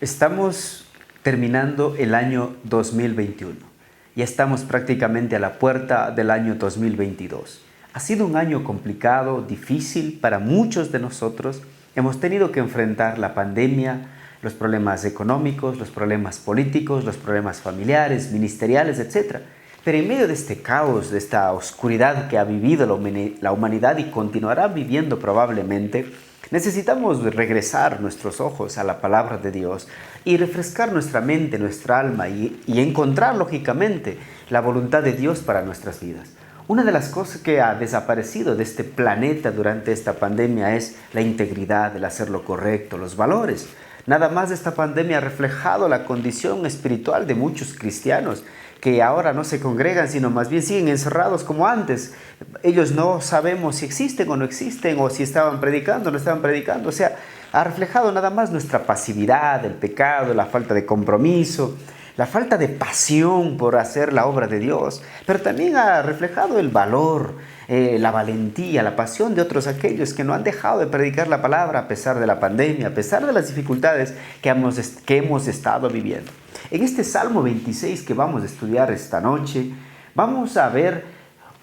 Estamos terminando el año 2021. Ya estamos prácticamente a la puerta del año 2022. Ha sido un año complicado, difícil para muchos de nosotros. Hemos tenido que enfrentar la pandemia, los problemas económicos, los problemas políticos, los problemas familiares, ministeriales, etc. Pero en medio de este caos, de esta oscuridad que ha vivido la humanidad y continuará viviendo probablemente, necesitamos regresar nuestros ojos a la palabra de Dios y refrescar nuestra mente, nuestra alma y encontrar lógicamente la voluntad de Dios para nuestras vidas. Una de las cosas que ha desaparecido de este planeta durante esta pandemia es la integridad, el hacer lo correcto, los valores. Nada más esta pandemia ha reflejado la condición espiritual de muchos cristianos que ahora no se congregan, sino más bien siguen encerrados como antes. Ellos no sabemos si existen o no existen, o si estaban predicando o no estaban predicando. O sea, ha reflejado nada más nuestra pasividad, el pecado, la falta de compromiso, la falta de pasión por hacer la obra de Dios. Pero también ha reflejado el valor, la valentía, la pasión de otros aquellos que no han dejado de predicar la palabra a pesar de la pandemia, a pesar de las dificultades que hemos estado viviendo. En este Salmo 26 que vamos a estudiar esta noche, vamos a ver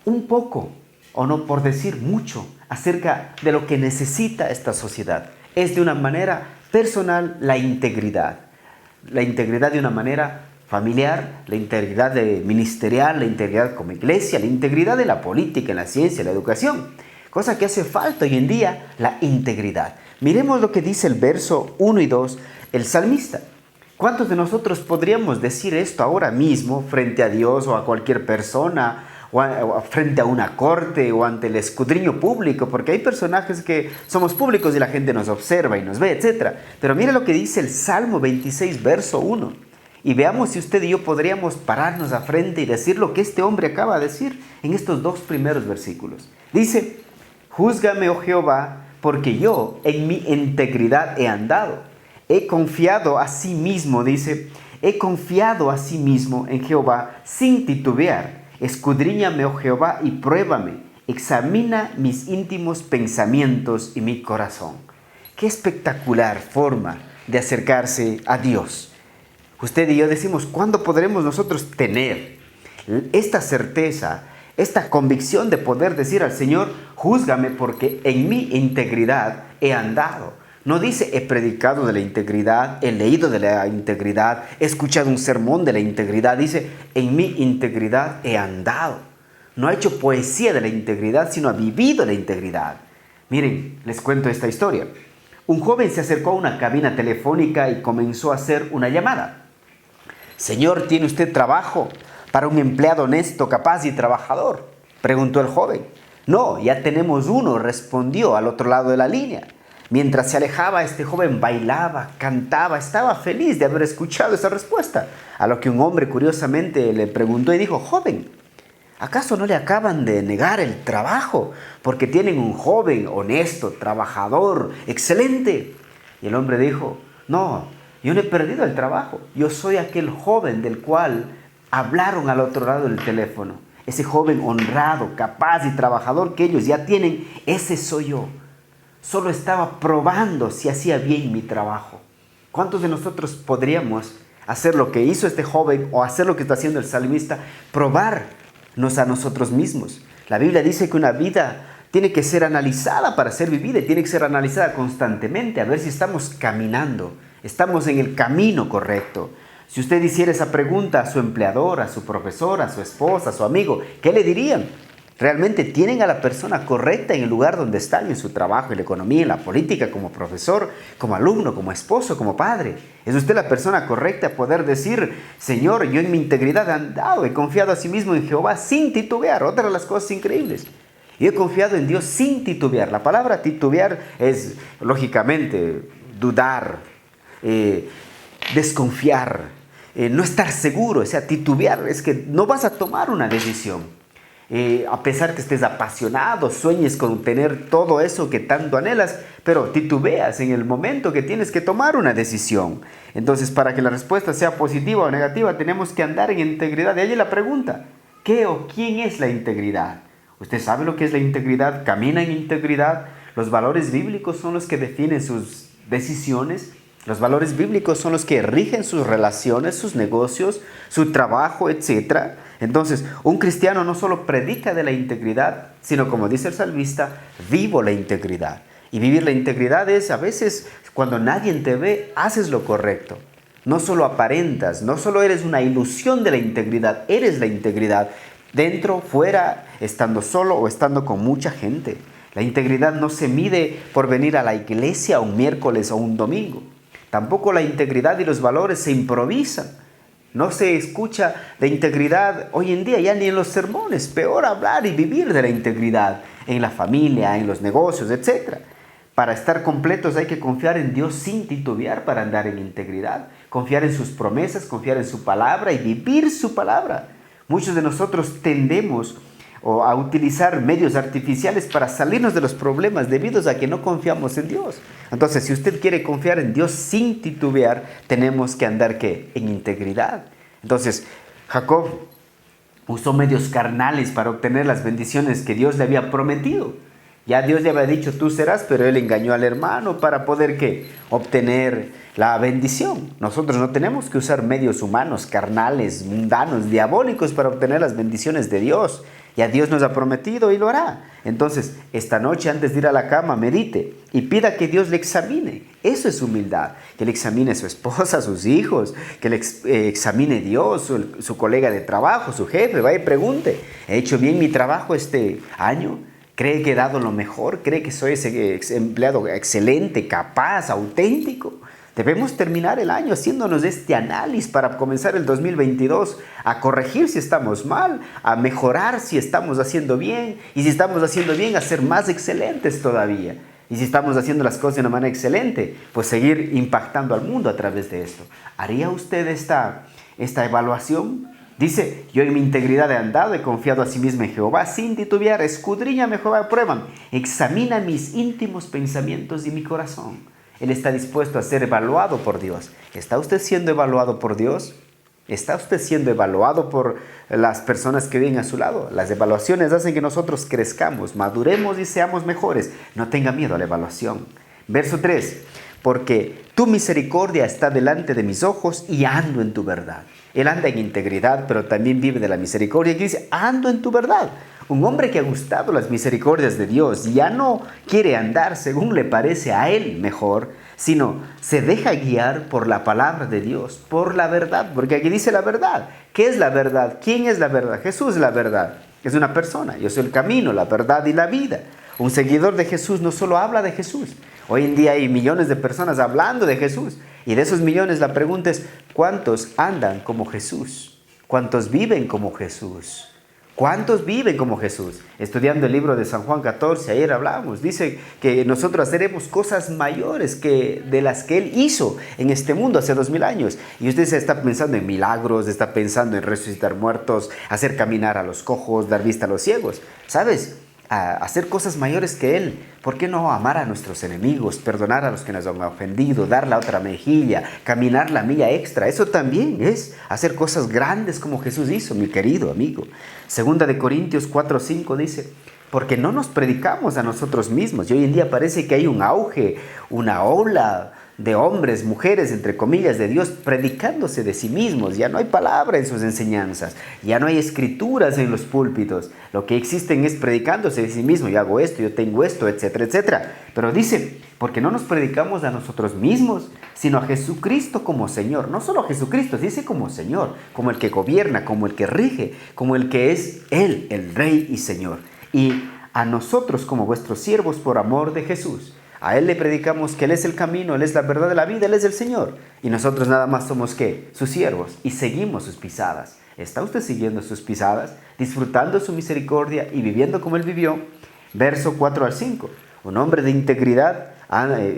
un poco, o no por decir mucho, acerca de lo que necesita esta sociedad. Es de una manera personal la integridad de una manera familiar, la integridad ministerial, la integridad como iglesia, la integridad de la política, en la ciencia, en la educación. Cosa que hace falta hoy en día, la integridad. Miremos lo que dice el verso 1 y 2, el salmista. ¿Cuántos de nosotros podríamos decir esto ahora mismo frente a Dios o a cualquier persona, o frente a una corte o ante el escudriño público? Porque hay personajes que somos públicos y la gente nos observa y nos ve, etc. Pero mire lo que dice el Salmo 26, verso 1. Y veamos si usted y yo podríamos pararnos a frente y decir lo que este hombre acaba de decir en estos dos primeros versículos. Dice: júzgame, oh Jehová, porque yo en mi integridad he andado. He confiado a sí mismo, dice, he confiado a sí mismo en Jehová sin titubear. Escudriñame, oh Jehová, y pruébame. Examina mis íntimos pensamientos y mi corazón. Qué espectacular forma de acercarse a Dios. Usted y yo decimos, ¿cuándo podremos nosotros tener esta certeza, esta convicción de poder decir al Señor: júzgame porque en mi integridad he andado? No dice he predicado de la integridad, he leído de la integridad, he escuchado un sermón de la integridad. Dice en mi integridad he andado. No ha hecho poesía de la integridad, sino ha vivido la integridad. Miren, les cuento esta historia. Un joven se acercó a una cabina telefónica y comenzó a hacer una llamada. Señor, ¿tiene usted trabajo para un empleado honesto, capaz y trabajador?, preguntó el joven. No, ya tenemos uno, respondió al otro lado de la línea. Mientras se alejaba, este joven bailaba, cantaba, estaba feliz de haber escuchado esa respuesta. A lo que un hombre curiosamente le preguntó y dijo: joven, ¿acaso no le acaban de negar el trabajo porque tienen un joven honesto, trabajador, excelente? Y el hombre dijo: no, yo no he perdido el trabajo. Yo soy aquel joven del cual hablaron al otro lado del teléfono. Ese joven honrado, capaz y trabajador que ellos ya tienen, ese soy yo. Solo estaba probando si hacía bien mi trabajo. ¿Cuántos de nosotros podríamos hacer lo que hizo este joven o hacer lo que está haciendo el salmista? Probarnos a nosotros mismos. La Biblia dice que una vida tiene que ser analizada para ser vivida y tiene que ser analizada constantemente a ver si estamos caminando, estamos en el camino correcto. Si usted hiciera esa pregunta a su empleador, a su profesor, a su esposa, a su amigo, ¿qué le dirían? ¿Realmente tienen a la persona correcta en el lugar donde están, en su trabajo, en la economía, en la política, como profesor, como alumno, como esposo, como padre? ¿Es usted la persona correcta a poder decir: Señor, yo en mi integridad he andado, he confiado a sí mismo en Jehová sin titubear? Otra de las cosas increíbles. Yo he confiado en Dios sin titubear. La palabra titubear es, lógicamente, dudar, desconfiar, no estar seguro. O sea, titubear es que no vas a tomar una decisión. A pesar que estés apasionado, sueñes con tener todo eso que tanto anhelas, pero titubeas en el momento que tienes que tomar una decisión. Entonces, para que la respuesta sea positiva o negativa, tenemos que andar en integridad. De ahí la pregunta: ¿qué o quién es la integridad? ¿Usted sabe lo que es la integridad? ¿Camina en integridad? Los valores bíblicos son los que definen sus decisiones. Los valores bíblicos son los que rigen sus relaciones, sus negocios, su trabajo, etc. Entonces, un cristiano no solo predica de la integridad, sino, como dice el salmista, vivo la integridad. Y vivir la integridad es, a veces, cuando nadie te ve, haces lo correcto. No solo aparentas, no solo eres una ilusión de la integridad, eres la integridad. Dentro, fuera, estando solo o estando con mucha gente. La integridad no se mide por venir a la iglesia un miércoles o un domingo. Tampoco la integridad y los valores se improvisan. No se escucha de integridad hoy en día ya ni en los sermones. Peor hablar y vivir de la integridad en la familia, en los negocios, etc. Para estar completos hay que confiar en Dios sin titubear para andar en integridad. Confiar en sus promesas, confiar en su palabra y vivir su palabra. Muchos de nosotros tendemos a utilizar medios artificiales para salirnos de los problemas debido a que no confiamos en Dios. Entonces, si usted quiere confiar en Dios sin titubear, tenemos que andar ¿qué? En integridad. Entonces, Jacob usó medios carnales para obtener las bendiciones que Dios le había prometido. Ya Dios le había dicho, tú serás, pero él engañó al hermano para poder ¿qué? Obtener la bendición. Nosotros no tenemos que usar medios humanos, carnales, mundanos, diabólicos para obtener las bendiciones de Dios. Ya Dios nos ha prometido y lo hará. Entonces, esta noche antes de ir a la cama, medite y pida que Dios le examine. Eso es humildad. Que le examine a su esposa, a sus hijos, que le examine Dios, su colega de trabajo, su jefe. Vaya y pregunte, ¿he hecho bien mi trabajo este año? ¿Cree que he dado lo mejor? ¿Cree que soy ese empleado excelente, capaz, auténtico? Debemos terminar el año haciéndonos este análisis para comenzar el 2022 a corregir si estamos mal, a mejorar si estamos haciendo bien y si estamos haciendo bien a ser más excelentes todavía. Y si estamos haciendo las cosas de una manera excelente, pues seguir impactando al mundo a través de esto. ¿Haría usted esta evaluación? Dice, yo en mi integridad he andado, he confiado a sí mismo en Jehová sin titubear, escudriñame Jehová, pruébame, examina mis íntimos pensamientos y mi corazón. Él está dispuesto a ser evaluado por Dios. ¿Está usted siendo evaluado por Dios? ¿Está usted siendo evaluado por las personas que viven a su lado? Las evaluaciones hacen que nosotros crezcamos, maduremos y seamos mejores. No tenga miedo a la evaluación. Verso 3. Porque tu misericordia está delante de mis ojos y ando en tu verdad. Él anda en integridad, pero también vive de la misericordia. Y dice, ando en tu verdad. Un hombre que ha gustado las misericordias de Dios ya no quiere andar según le parece a él mejor, sino se deja guiar por la palabra de Dios, por la verdad, porque aquí dice la verdad. ¿Qué es la verdad? ¿Quién es la verdad? Jesús es la verdad. Es una persona. Yo soy el camino, la verdad y la vida. Un seguidor de Jesús no solo habla de Jesús. Hoy en día hay millones de personas hablando de Jesús. Y de esos millones la pregunta es, ¿cuántos andan como Jesús? ¿Cuántos viven como Jesús? ¿Cuántos viven como Jesús? Estudiando el libro de San Juan 14, ayer hablábamos, dice que nosotros haremos cosas mayores que de las que Él hizo en este mundo hace 2000 años. Y usted se está pensando en milagros, está pensando en resucitar muertos, hacer caminar a los cojos, dar vista a los ciegos. ¿Sabes? Hacer cosas mayores que Él. ¿Por qué no amar a nuestros enemigos, perdonar a los que nos han ofendido, dar la otra mejilla, caminar la milla extra? Eso también es hacer cosas grandes como Jesús hizo, mi querido amigo. Segunda de Corintios 4:5 dice, porque no nos predicamos a nosotros mismos. Y hoy en día parece que hay un auge, una ola de hombres, mujeres, entre comillas, de Dios, predicándose de sí mismos. Ya no hay palabra en sus enseñanzas, ya no hay escrituras en los púlpitos. Lo que existen es predicándose de sí mismo. Yo hago esto, yo tengo esto, etcétera, etcétera. Pero dice, porque no nos predicamos a nosotros mismos, sino a Jesucristo como Señor. No solo a Jesucristo, dice como Señor, como el que gobierna, como el que rige, como el que es Él, el Rey y Señor. Y a nosotros como vuestros siervos por amor de Jesús. A Él le predicamos que Él es el camino, Él es la verdad de la vida, Él es el Señor. Y nosotros nada más somos ¿qué? Sus siervos y seguimos sus pisadas. ¿Está usted siguiendo sus pisadas? Disfrutando su misericordia y viviendo como Él vivió. Verso 4 al 5. Un hombre de integridad,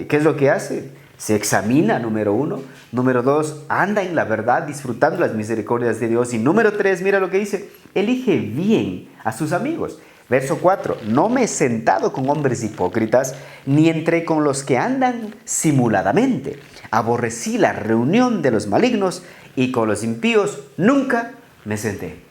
¿qué es lo que hace? Se examina, número 1. Número 2, anda en la verdad, disfrutando las misericordias de Dios. Y número 3, mira lo que dice, elige bien a sus amigos. Verso 4, no me he sentado con hombres hipócritas, ni entré con los que andan simuladamente. Aborrecí la reunión de los malignos y con los impíos nunca me senté.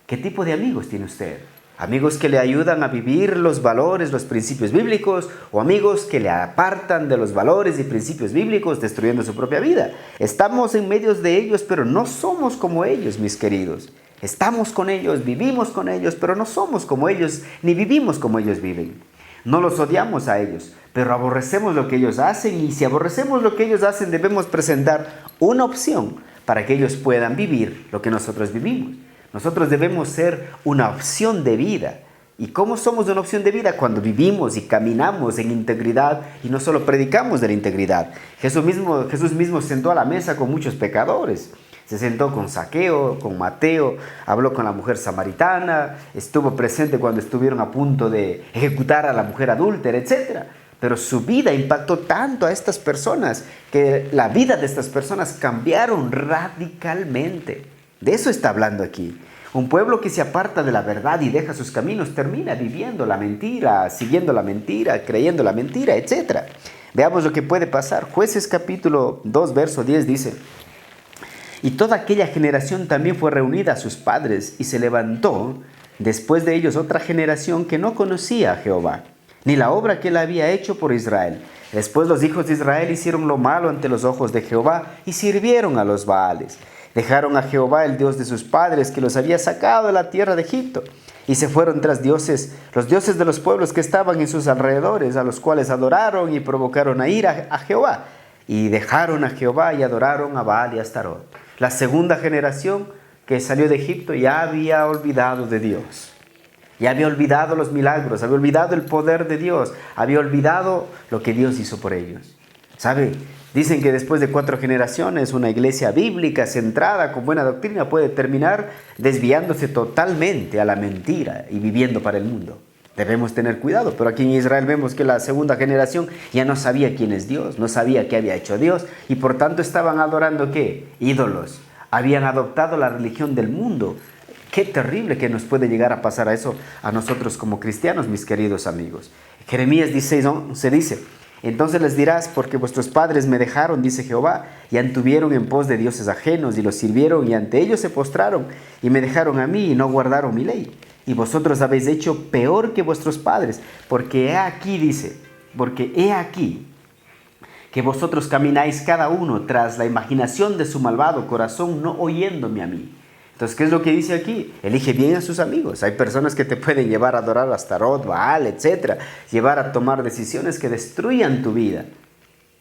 ¿Qué tipo de amigos tiene usted? Amigos que le ayudan a vivir los valores, los principios bíblicos, o amigos que le apartan de los valores y principios bíblicos, destruyendo su propia vida. Estamos en medio de ellos, pero no somos como ellos, mis queridos. Estamos con ellos, vivimos con ellos, pero no somos como ellos, ni vivimos como ellos viven. No los odiamos a ellos, pero aborrecemos lo que ellos hacen, y si aborrecemos lo que ellos hacen, debemos presentar una opción para que ellos puedan vivir lo que nosotros vivimos. Nosotros debemos ser una opción de vida. ¿Y cómo somos una opción de vida? Cuando vivimos y caminamos en integridad y no solo predicamos de la integridad. Jesús mismo sentó a la mesa con muchos pecadores. Se sentó con Zaqueo, con Mateo, habló con la mujer samaritana, estuvo presente cuando estuvieron a punto de ejecutar a la mujer adúltera, etc. Pero su vida impactó tanto a estas personas que la vida de estas personas cambiaron radicalmente. De eso está hablando aquí. Un pueblo que se aparta de la verdad y deja sus caminos termina viviendo la mentira, siguiendo la mentira, creyendo la mentira, etc. Veamos lo que puede pasar. Jueces capítulo 2, verso 10 dice: y toda aquella generación también fue reunida a sus padres, y se levantó después de ellos otra generación que no conocía a Jehová, ni la obra que él había hecho por Israel. Después los hijos de Israel hicieron lo malo ante los ojos de Jehová y sirvieron a los Baales. Dejaron a Jehová, el Dios de sus padres, que los había sacado de la tierra de Egipto, y se fueron tras dioses, los dioses de los pueblos que estaban en sus alrededores, a los cuales adoraron y provocaron a ira a Jehová. Y dejaron a Jehová y adoraron a Baal y a Astarot. La segunda generación que salió de Egipto ya había olvidado de Dios. Ya había olvidado los milagros, había olvidado el poder de Dios, había olvidado lo que Dios hizo por ellos. ¿Sabe? Dicen que después de 4 generaciones, una iglesia bíblica centrada con buena doctrina puede terminar desviándose totalmente a la mentira y viviendo para el mundo. Debemos tener cuidado, pero aquí en Israel vemos que la segunda generación ya no sabía quién es Dios, no sabía qué había hecho Dios, y por tanto estaban adorando ¿qué? Ídolos. Habían adoptado la religión del mundo. Qué terrible que nos puede llegar a pasar a eso a nosotros como cristianos, mis queridos amigos. Jeremías 16:11 dice: entonces les dirás, porque vuestros padres me dejaron, dice Jehová, y anduvieron en pos de dioses ajenos, y los sirvieron, y ante ellos se postraron, y me dejaron a mí, y no guardaron mi ley. Y vosotros habéis hecho peor que vuestros padres, porque he aquí, dice, porque he aquí, que vosotros camináis cada uno tras la imaginación de su malvado corazón, no oyéndome a mí. Entonces, ¿qué es lo que dice aquí? Elige bien a sus amigos. Hay personas que te pueden llevar a adorar a Astarot, Baal, etc. Llevar a tomar decisiones que destruyan tu vida.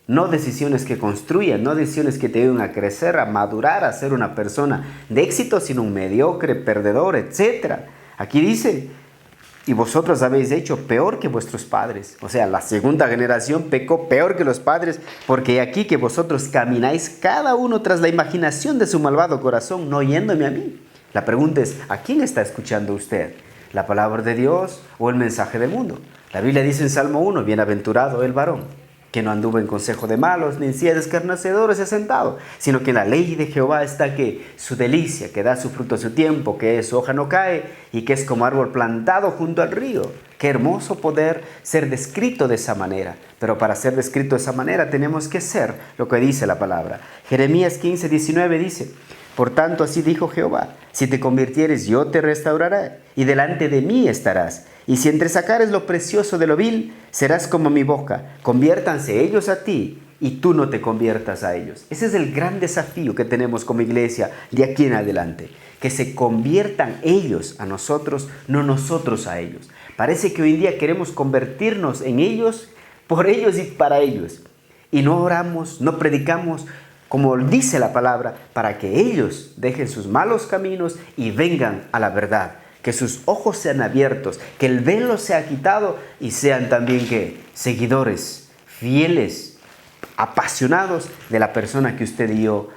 No decisiones que construyan, no decisiones que te ayuden a crecer, a madurar, a ser una persona de éxito, sino un mediocre, perdedor, etc. Aquí dice: y vosotros habéis hecho peor que vuestros padres. O sea, la segunda generación pecó peor que los padres, porque aquí que vosotros camináis cada uno tras la imaginación de su malvado corazón, no oyéndome a mí. La pregunta es: ¿a quién está escuchando usted? ¿La palabra de Dios o el mensaje del mundo? La Biblia dice en Salmo 1, bienaventurado el varón, que no anduvo en consejo de malos, ni en silla de escarnecedores se ha sentado, sino que en la ley de Jehová está que su delicia, que da su fruto a su tiempo, que su hoja no cae, y que es como árbol plantado junto al río. Qué hermoso poder ser descrito de esa manera. Pero para ser descrito de esa manera tenemos que ser lo que dice la palabra. Jeremías 15:19 dice: por tanto, así dijo Jehová: si te convirtieres, yo te restauraré, y delante de mí estarás. Y si entresacares lo precioso de lo vil, serás como mi boca. Conviértanse ellos a ti, y tú no te conviertas a ellos. Ese es el gran desafío que tenemos como iglesia de aquí en adelante. Que se conviertan ellos a nosotros, no nosotros a ellos. Parece que hoy en día queremos convertirnos en ellos, por ellos y para ellos. Y no oramos, no predicamos, como dice la palabra, para que ellos dejen sus malos caminos y vengan a la verdad. Que sus ojos sean abiertos, que el velo sea quitado y sean también ¿qué? Seguidores, fieles, apasionados de la persona que usted y yo,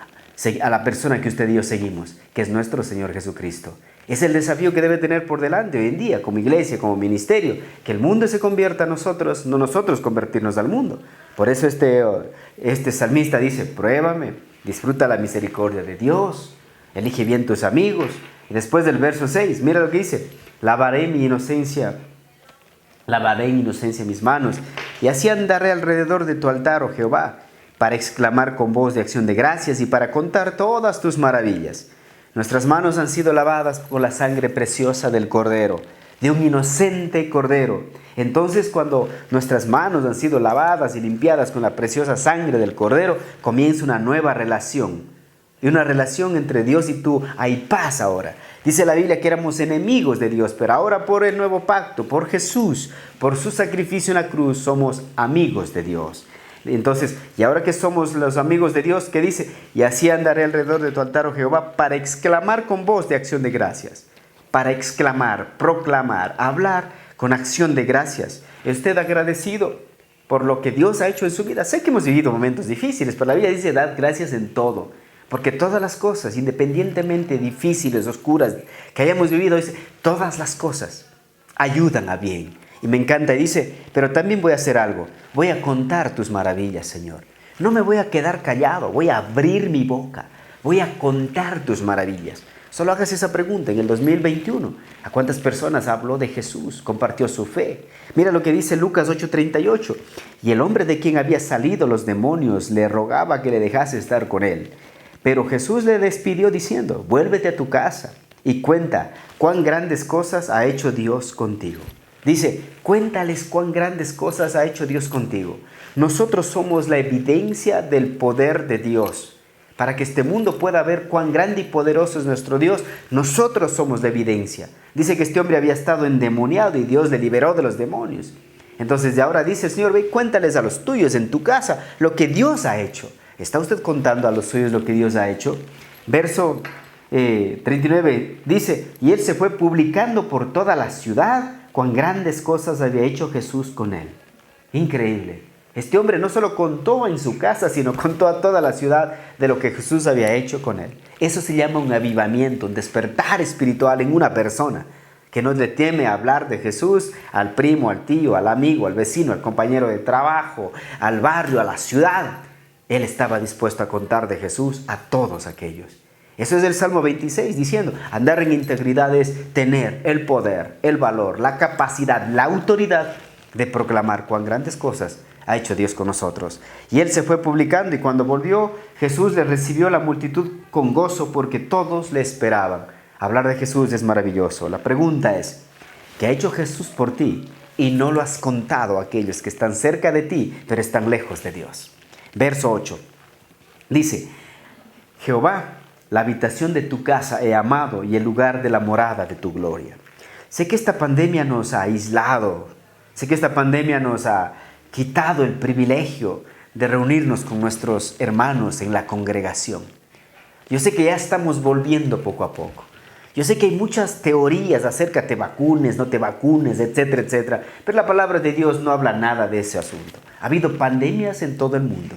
a la persona que usted y yo seguimos, que es nuestro Señor Jesucristo. Es el desafío que debe tener por delante hoy en día, como iglesia, como ministerio, que el mundo se convierta a nosotros, no nosotros convertirnos al mundo. Por eso este salmista dice: pruébame, disfruta la misericordia de Dios, elige bien tus amigos. Y después del verso 6, mira lo que dice: lavaré en inocencia mis manos, y así andaré alrededor de tu altar, oh Jehová, para exclamar con voz de acción de gracias y para contar todas tus maravillas. Nuestras manos han sido lavadas por la sangre preciosa del Cordero. de un inocente cordero. Entonces, cuando nuestras manos han sido lavadas y limpiadas con la preciosa sangre del cordero, comienza una nueva relación. Y una relación entre Dios y tú. Hay paz ahora. Dice la Biblia que éramos enemigos de Dios, pero ahora por el nuevo pacto, por Jesús, por su sacrificio en la cruz, somos amigos de Dios. Entonces, y ahora que somos los amigos de Dios, ¿qué dice? Y así andaré alrededor de tu altar, oh Jehová, para exclamar con voz de acción de gracias. Para exclamar, proclamar, hablar con acción de gracias. ¿Usted agradecido por lo que Dios ha hecho en su vida? Sé que hemos vivido momentos difíciles, pero la Biblia dice, dad gracias en todo. Porque todas las cosas, independientemente difíciles, oscuras, que hayamos vivido, dice, todas las cosas ayudan a bien. Y me encanta, y dice, pero también voy a hacer algo. Voy a contar tus maravillas, Señor. No me voy a quedar callado, voy a abrir mi boca. Voy a contar tus maravillas. Solo hagas esa pregunta en el 2021. ¿A cuántas personas habló de Jesús? Compartió su fe. Mira lo que dice Lucas 8:38. Y el hombre de quien había salido los demonios le rogaba que le dejase estar con él. Pero Jesús le despidió diciendo, vuélvete a tu casa y cuenta cuán grandes cosas ha hecho Dios contigo. Dice, cuéntales cuán grandes cosas ha hecho Dios contigo. Nosotros somos la evidencia del poder de Dios. Para que este mundo pueda ver cuán grande y poderoso es nuestro Dios, nosotros somos la evidencia. Dice que este hombre había estado endemoniado y Dios le liberó de los demonios. Entonces de ahora dice, Señor, ve, cuéntales a los tuyos en tu casa lo que Dios ha hecho. ¿Está usted contando a los suyos lo que Dios ha hecho? Verso 39 dice, y él se fue publicando por toda la ciudad cuán grandes cosas había hecho Jesús con él. Increíble. Este hombre no solo contó en su casa, sino contó a toda la ciudad de lo que Jesús había hecho con él. Eso se llama un avivamiento, un despertar espiritual en una persona que no le teme hablar de Jesús al primo, al tío, al amigo, al vecino, al compañero de trabajo, al barrio, a la ciudad. Él estaba dispuesto a contar de Jesús a todos aquellos. Eso es el Salmo 26, diciendo, andar en integridad es tener el poder, el valor, la capacidad, la autoridad de proclamar cuán grandes cosas ha hecho Dios con nosotros. Y él se fue publicando y cuando volvió, Jesús le recibió la multitud con gozo porque todos le esperaban. Hablar de Jesús es maravilloso. La pregunta es, ¿qué ha hecho Jesús por ti y no lo has contado a aquellos que están cerca de ti, pero están lejos de Dios? Verso 8. Dice, Jehová, la habitación de tu casa he amado y el lugar de la morada de tu gloria. Sé que esta pandemia nos ha aislado. Sé que esta pandemia nos ha quitado el privilegio de reunirnos con nuestros hermanos en la congregación. Yo sé que ya estamos volviendo poco a poco. Yo sé que hay muchas teorías acerca de te vacunes, no te vacunes, etcétera, etcétera. Pero la palabra de Dios no habla nada de ese asunto. Ha habido pandemias en todo el mundo.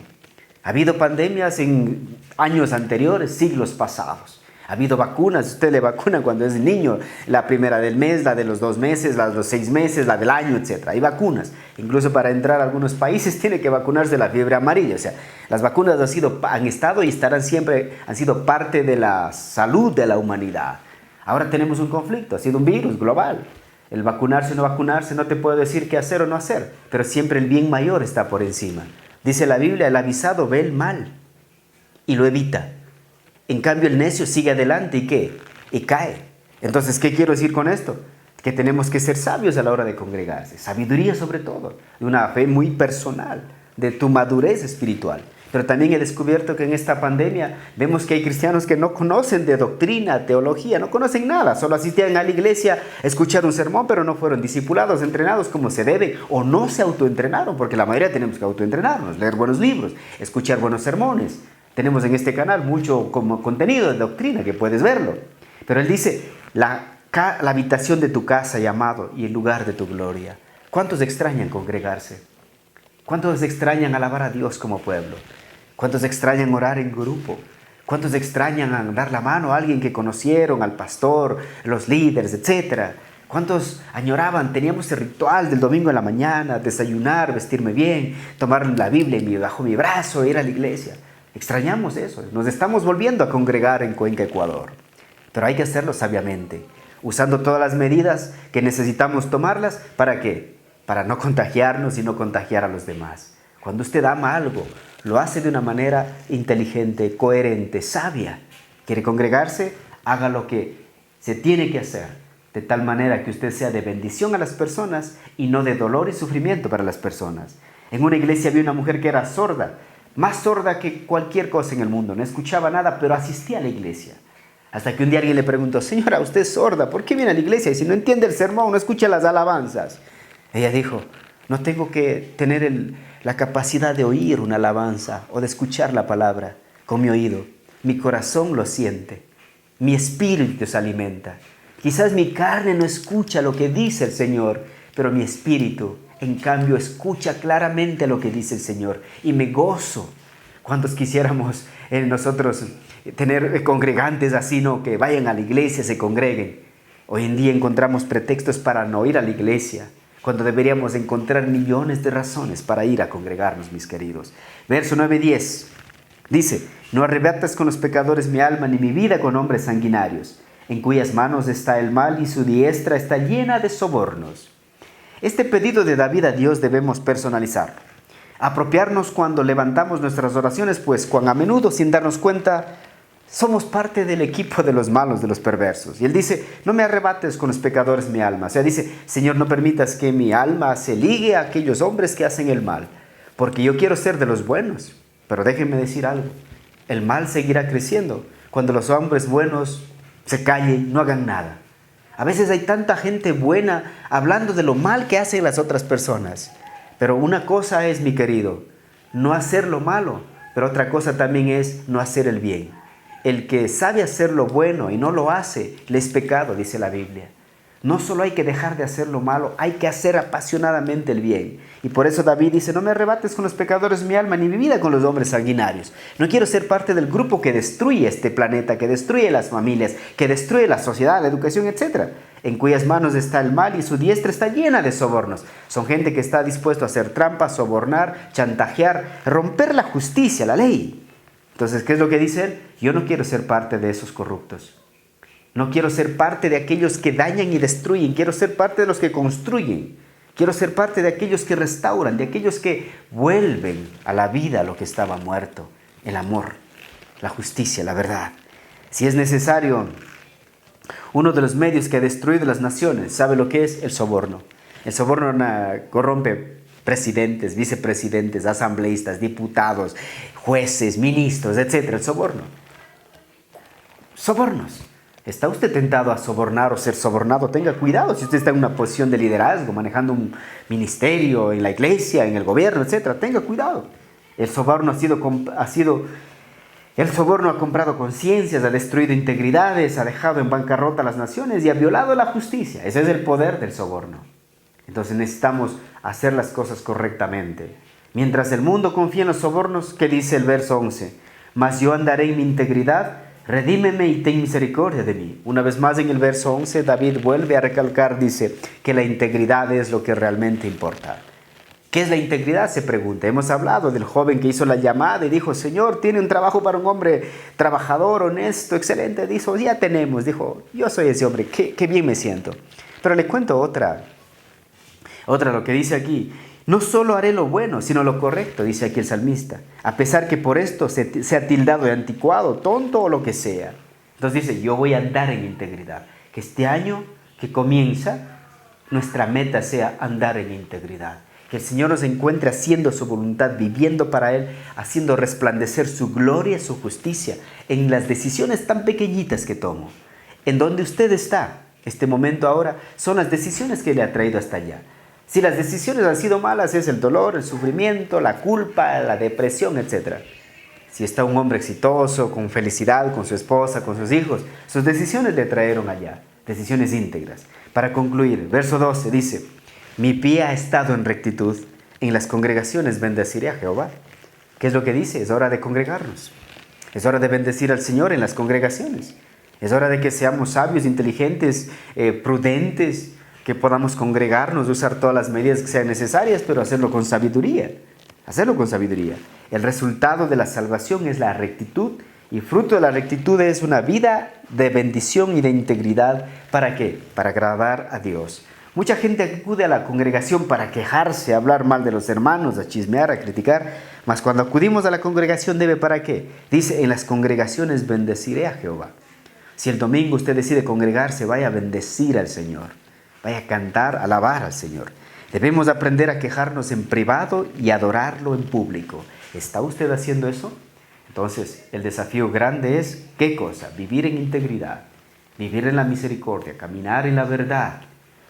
Ha habido pandemias en años anteriores, siglos pasados. Ha habido vacunas, usted le vacuna cuando es niño, la primera del mes, la de los 2 meses, la de los 6 meses, la del año, etc. Hay vacunas. Incluso para entrar a algunos países tiene que vacunarse la fiebre amarilla. O sea, las vacunas han estado y estarán siempre, han sido parte de la salud de la humanidad. Ahora tenemos un conflicto, ha sido un virus global. El vacunarse o no vacunarse no te puedo decir qué hacer o no hacer, pero siempre el bien mayor está por encima. Dice la Biblia, el avisado ve el mal y lo evita. En cambio, el necio sigue adelante y ¿qué? Y cae. Entonces, ¿qué quiero decir con esto? Que tenemos que ser sabios a la hora de congregarse. Sabiduría sobre todo, de una fe muy personal, de tu madurez espiritual. Pero también he descubierto que en esta pandemia vemos que hay cristianos que no conocen de doctrina, teología, no conocen nada. Solo asistían a la iglesia, escucharon un sermón, pero no fueron discipulados, entrenados como se debe, o no se autoentrenaron, porque la mayoría tenemos que autoentrenarnos, leer buenos libros, escuchar buenos sermones. Tenemos en este canal mucho como contenido de doctrina que puedes verlo. Pero él dice, la habitación de tu casa, llamado, y el lugar de tu gloria. ¿Cuántos extrañan congregarse? ¿Cuántos extrañan alabar a Dios como pueblo? ¿Cuántos extrañan orar en grupo? ¿Cuántos extrañan dar la mano a alguien que conocieron, al pastor, los líderes, etcétera? ¿Cuántos añoraban? Teníamos el ritual del domingo en la mañana, desayunar, vestirme bien, tomar la Biblia bajo mi brazo, ir a la iglesia. Extrañamos eso. Nos estamos volviendo a congregar en Cuenca, Ecuador. Pero hay que hacerlo sabiamente, usando todas las medidas que necesitamos tomarlas. ¿Para qué? Para no contagiarnos y no contagiar a los demás. Cuando usted ama algo, lo hace de una manera inteligente, coherente, sabia. ¿Quiere congregarse? Haga lo que se tiene que hacer. de tal manera que usted sea de bendición a las personas y no de dolor y sufrimiento para las personas. En una iglesia había una mujer que era sorda, más sorda que cualquier cosa en el mundo, no escuchaba nada, pero asistía a la iglesia. Hasta que un día alguien le preguntó: señora, usted es sorda, ¿por qué viene a la iglesia? Y si no entiende el sermón, no escucha las alabanzas. Ella dijo: no tengo que tener la capacidad de oír una alabanza o de escuchar la palabra con mi oído. Mi corazón lo siente, mi espíritu se alimenta. Quizás mi carne no escucha lo que dice el Señor, pero mi espíritu, en cambio, escucha claramente lo que dice el Señor y me gozo. ¿Cuántos quisiéramos nosotros tener congregantes así, no? Que vayan a la iglesia, se congreguen. Hoy en día encontramos pretextos para no ir a la iglesia, cuando deberíamos encontrar millones de razones para ir a congregarnos, mis queridos. Verso 9-10 dice: no arrebates con los pecadores mi alma, ni mi vida con hombres sanguinarios, en cuyas manos está el mal y su diestra está llena de sobornos. Este pedido de David a Dios debemos personalizarlo, apropiarnos cuando levantamos nuestras oraciones, pues cuán a menudo, sin darnos cuenta, somos parte del equipo de los malos, de los perversos. Y él dice: no me arrebates con los pecadores mi alma. O sea, dice: Señor, no permitas que mi alma se ligue a aquellos hombres que hacen el mal, porque yo quiero ser de los buenos. Pero déjenme decir algo: el mal seguirá creciendo cuando los hombres buenos se callen, no hagan nada. A veces hay tanta gente buena hablando de lo mal que hacen las otras personas. Pero una cosa es, mi querido, no hacer lo malo, pero otra cosa también es no hacer el bien. El que sabe hacer lo bueno y no lo hace, le es pecado, dice la Biblia. No solo hay que dejar de hacer lo malo, hay que hacer apasionadamente el bien. Y por eso David dice: no me arrebates con los pecadores mi alma, ni mi vida con los hombres sanguinarios. No quiero ser parte del grupo que destruye este planeta, que destruye las familias, que destruye la sociedad, la educación, etc. En cuyas manos está el mal y su diestra está llena de sobornos. Son gente que está dispuesto a hacer trampas, sobornar, chantajear, romper la justicia, la ley. Entonces, ¿qué es lo que dice él? Yo no quiero ser parte de esos corruptos. No quiero ser parte de aquellos que dañan y destruyen. Quiero ser parte de los que construyen. Quiero ser parte de aquellos que restauran, de aquellos que vuelven a la vida lo que estaba muerto. El amor, la justicia, la verdad. Si es necesario, uno de los medios que ha destruido las naciones, ¿sabe lo que es? El soborno. El soborno corrompe presidentes, vicepresidentes, asambleístas, diputados, jueces, ministros, etc. El soborno. Sobornos. ¿Está usted tentado a sobornar o ser sobornado? Tenga cuidado si usted está en una posición de liderazgo, manejando un ministerio, en la iglesia, en el gobierno, etc. Tenga cuidado. El soborno ha comprado conciencias, ha destruido integridades, ha dejado en bancarrota a las naciones y ha violado la justicia. Ese es el poder del soborno. Entonces necesitamos hacer las cosas correctamente. Mientras el mundo confía en los sobornos, ¿qué dice el verso 11? Mas yo andaré en mi integridad. Redímeme y ten misericordia de mí. Una vez más en el verso 11, David vuelve a recalcar, dice, que la integridad es lo que realmente importa. ¿Qué es la integridad? Se pregunta. Hemos hablado del joven que hizo la llamada y dijo: Señor, tiene un trabajo para un hombre trabajador, honesto, excelente. Dijo: ya tenemos. Dijo: yo soy ese hombre, qué bien me siento. Pero le cuento otra lo que dice aquí. No solo haré lo bueno, sino lo correcto, dice aquí el salmista, a pesar que por esto sea tildado de anticuado, tonto o lo que sea. Entonces dice: yo voy a andar en integridad. Que este año que comienza, nuestra meta sea andar en integridad. Que el Señor nos encuentre haciendo su voluntad, viviendo para Él, haciendo resplandecer su gloria, su justicia, en las decisiones tan pequeñitas que tomo. En donde usted está, este momento ahora, son las decisiones que le ha traído hasta allá. Si las decisiones han sido malas, es el dolor, el sufrimiento, la culpa, la depresión, etc. Si está un hombre exitoso, con felicidad, con su esposa, con sus hijos, sus decisiones le trajeron allá, decisiones íntegras. Para concluir, verso 12 dice: mi pie ha estado en rectitud, en las congregaciones bendeciré a Jehová. ¿Qué es lo que dice? Es hora de congregarnos. Es hora de bendecir al Señor en las congregaciones. Es hora de que seamos sabios, inteligentes, prudentes, que podamos congregarnos, usar todas las medidas que sean necesarias, pero hacerlo con sabiduría. Hacerlo con sabiduría. El resultado de la salvación es la rectitud, y fruto de la rectitud es una vida de bendición y de integridad. ¿Para qué? Para agradar a Dios. Mucha gente acude a la congregación para quejarse, a hablar mal de los hermanos, a chismear, a criticar. Mas cuando acudimos a la congregación, ¿debe para qué? Dice: en las congregaciones bendeciré a Jehová. Si el domingo usted decide congregarse, vaya a bendecir al Señor. Vaya a cantar, alabar al Señor. Debemos aprender a quejarnos en privado y adorarlo en público. ¿Está usted haciendo eso? Entonces, el desafío grande es, ¿qué cosa? Vivir en integridad, vivir en la misericordia, caminar en la verdad,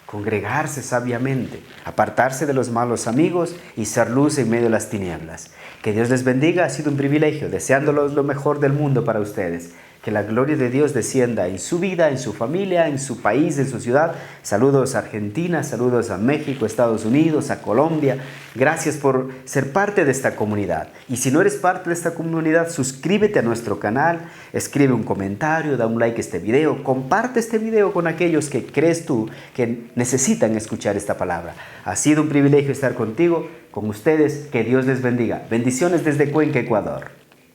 congregarse sabiamente, apartarse de los malos amigos y ser luz en medio de las tinieblas. Que Dios les bendiga, ha sido un privilegio, deseándolos lo mejor del mundo para ustedes. Que la gloria de Dios descienda en su vida, en su familia, en su país, en su ciudad. Saludos a Argentina, saludos a México, Estados Unidos, a Colombia. Gracias por ser parte de esta comunidad. Y si no eres parte de esta comunidad, suscríbete a nuestro canal, escribe un comentario, da un like a este video, comparte este video con aquellos que crees tú que necesitan escuchar esta palabra. Ha sido un privilegio estar contigo, con ustedes. Que Dios les bendiga. Bendiciones desde Cuenca, Ecuador.